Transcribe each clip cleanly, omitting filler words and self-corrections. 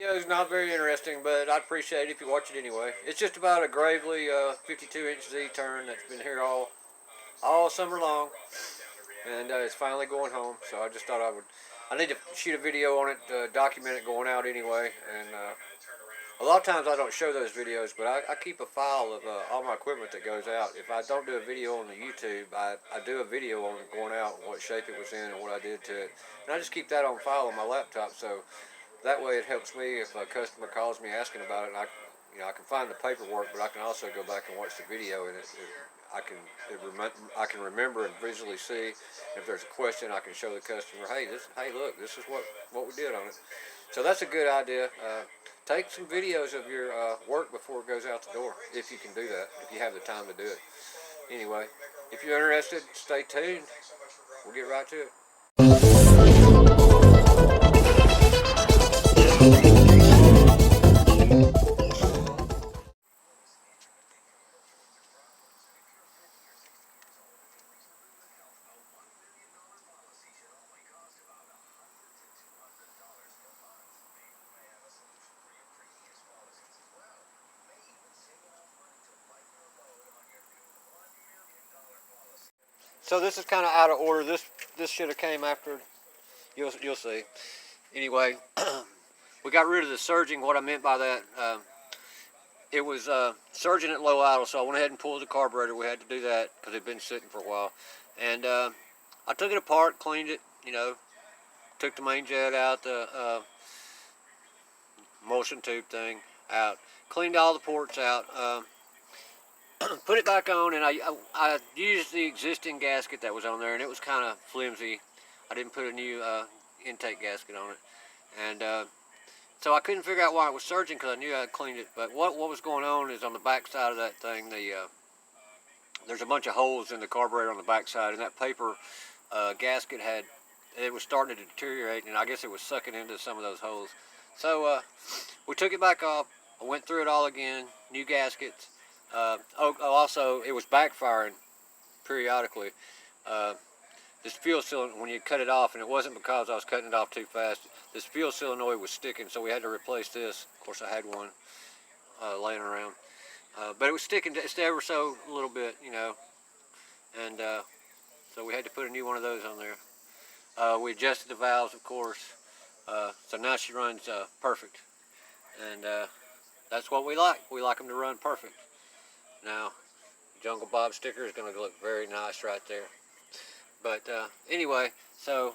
Yeah, it's not very interesting, but I'd appreciate it if you watch it anyway. It's just about a Gravely 52-inch Z turn that's been here all summer long, and it's finally going home. So I just thought I need to shoot a video on it, document it going out anyway, and a lot of times I don't show those videos, but I keep a file of all my equipment that goes out. If I don't do a video on the YouTube, I do a video on it going out, what shape it was in and what I did to it. And I just keep that on file on my laptop, so that way it helps me if a customer calls me asking about it, and I can find the paperwork, but I can also go back and watch the video, and I can I can remember and visually see if there's a question. I can show the customer, hey, look, this is what we did on it. So that's a good idea. Take some videos of your work before it goes out the door, if you can do that, if you have the time to do it. Anyway, if you're interested, stay tuned. We'll get right to it. So this is kind of out of order. This should have came after. You'll see. Anyway, we got rid of the surging. What I meant by that, it was surging at low idle, so I went ahead and pulled the carburetor. We had to do that because it'd been sitting for a while. And I took it apart, cleaned it, took the main jet out, the motion tube thing out, cleaned all the ports out, put it back on, and I used the existing gasket that was on there, and it was kind of flimsy. I didn't put a new intake gasket on it. And so I couldn't figure out why it was surging because I knew I had cleaned it. But what was going on is on the back side of that thing, there's a bunch of holes in the carburetor on the back side, and that paper gasket it was starting to deteriorate, and I guess it was sucking into some of those holes. So we took it back off. I went through it all again, new gaskets. Also, it was backfiring periodically. This fuel cylinder, when you cut it off, and it wasn't because I was cutting it off too fast, this fuel solenoid was sticking, so we had to replace this. Of course, I had one laying around. But it was sticking just ever so a little bit, and so we had to put a new one of those on there. We adjusted the valves, of course, so now she runs perfect, and that's what we like. We like them to run perfect. Now, Jungle Bob sticker is going to look very nice right there. But anyway, so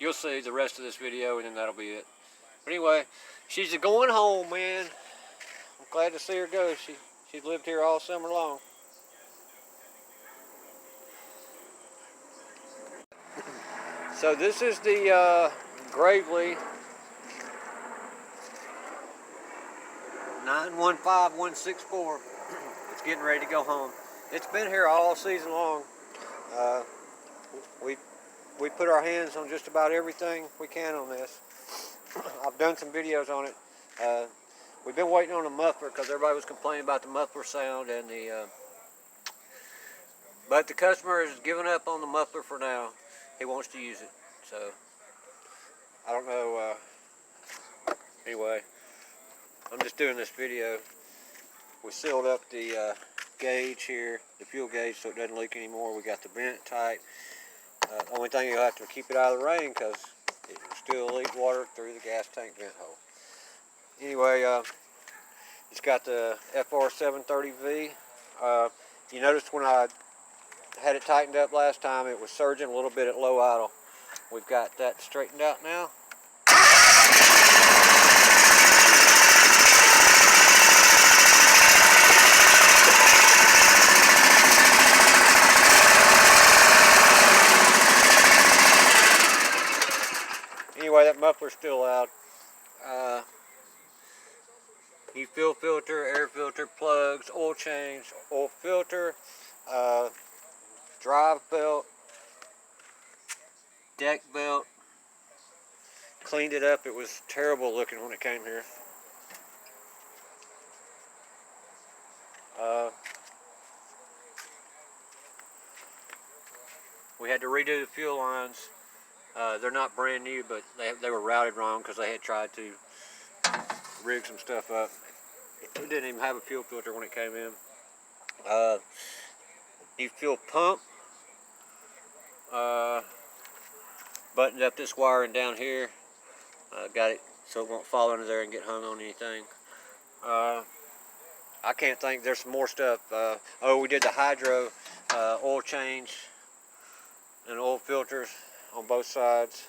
you'll see the rest of this video, and then that'll be it. But anyway, she's going home, man. I'm glad to see her go. She's lived here all summer long. So this is the Gravely 915164. It's getting ready to go home. It's been here all season long. We put our hands on just about everything we can on this. I've done some videos on it. We've been waiting on a muffler because everybody was complaining about the muffler sound, and but the customer has given up on the muffler for now. He wants to use it, so I don't know. Anyway, I'm just doing this video. We sealed up the gauge here, the fuel gauge, so it doesn't leak anymore. We got the vent tight. The only thing, you'll have to keep it out of the rain because it will still leak water through the gas tank vent hole. Anyway, it's got the FR730V. You noticed when I had it tightened up last time, it was surging a little bit at low idle. We've got that straightened out now. Anyway, that muffler's still out. New fuel filter, air filter, plugs, oil change, oil filter, drive belt, deck belt. Cleaned it up. It was terrible looking when it came here. We had to redo the fuel lines. They're not brand new, but they were routed wrong because they had tried to rig some stuff up. It didn't even have a fuel filter when it came in. New fuel pump. Buttoned up this wiring down here. Got it so it won't fall under there and get hung on anything. I can't think. There's some more stuff. Oh, we did the hydro oil change and oil filters on both sides.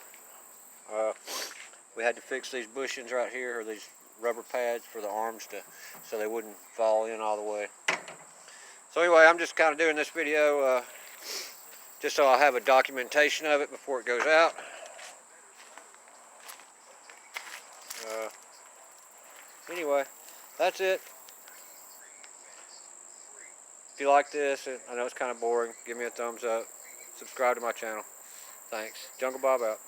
We had to fix these bushings right here, or these rubber pads for the arms so they wouldn't fall in all the way. So anyway, I'm just kind of doing this video just so I'll have a documentation of it before it goes out. Anyway, that's it. If you like this, I know it's kind of boring, give me a thumbs up. Subscribe to my channel. Thanks. Jungle Bob out.